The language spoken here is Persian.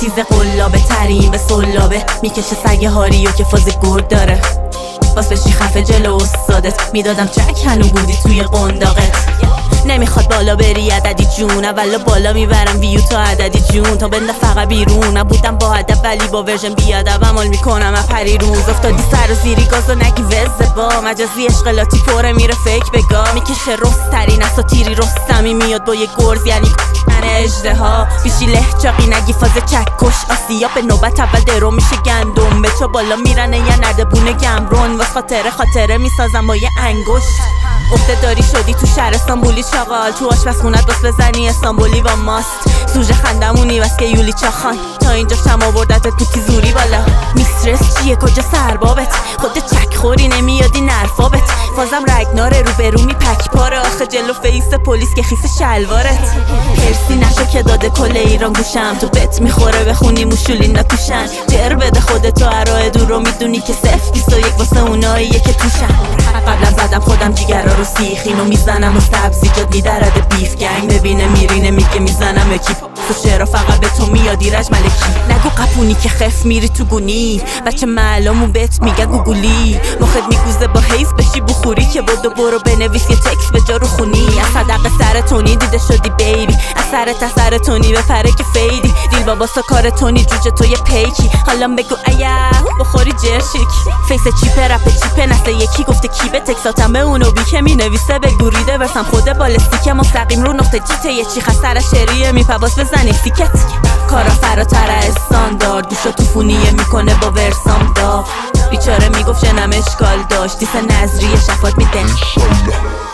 تیز قلابه ترین به سلابه میکشه سگ هاریو که فاز گرد داره باز بشی خفه جلو استادت میدادم چک هنو بودی توی قنداقت نمیخواد بالا بری عددی جون اولا بالا میبرم ویو تا عددی جون تا بنده فقط بیرون نبودم با هدف ولی با ورژن بیادب عمل میکنم پری روز افتادی سر و زیری گاز و نگی وزه با مجازی اشغالاتی پره میره فیک بگا میکشه رسترین اساطیری رستمی میاد با یه گرز یعنی اجدها بیشی لهجاقی نگی فاز چکش آسیا به نوبت اول درو میشه گندم به چا بالا میرنه یه نردبونه گمرون واس خاطره میسازم با یه انگشت افته داری شدی تو شهر استانبولی چاقال تو آشپزخونت باس بزنی استانبولی با ماست سوژه خندمونی بس که یولی چاخان تا اینجا شم آوردتت پوکی زوری بالا میسترس چیه کجا سربابت خود چک خوری نمیادی نرفابت فازم رگناره رو برو میپک پاره آخه جلو فیس پلیس که خیس شلوارت هرسی نشو که داده کل ایران گوشم تو بت میخوره بخونی موشولی نپوشن جر بده خودتو ارائه دور رو میدونی که 021 واسه اوناییه که توشن قبلا زدم خودم جیگرا رو سیخینو میزنم و سبزی جاد میدرد بیف گنگ ببینه میرینه میگه میزنم اکیپ تو چرا فقط به تو میادی رج ملکی نگو قپونی که خف میری تو گونی بچه معلومو بهت میگه گوگولی مخت میگوزه با حیف بشی بخوری که بدو برو بنویس یه تکس به جا رو خونی از صدق سر تونی دیده شدی بیبی از سر تونی بپره که فیدی دیل باباسا کار تونی جوجه تو یه پیکی حالا بگو ایه بخوری جرشیک فیس چیپه رپ چیپه نسل یکی گفته کی به تکساتم به اونو بی که مینویسه بگو ریده برسم خود بالستیک مستقیم رو نقطه جیته یه چی خسر شریه میپواس بزنی سیکت کارا فراتر استاندارد گوشا تو فونیه میکنه با ورسام داغ بیچاره میگفت شنم اشکال داشت دیسه نظریه شفات میده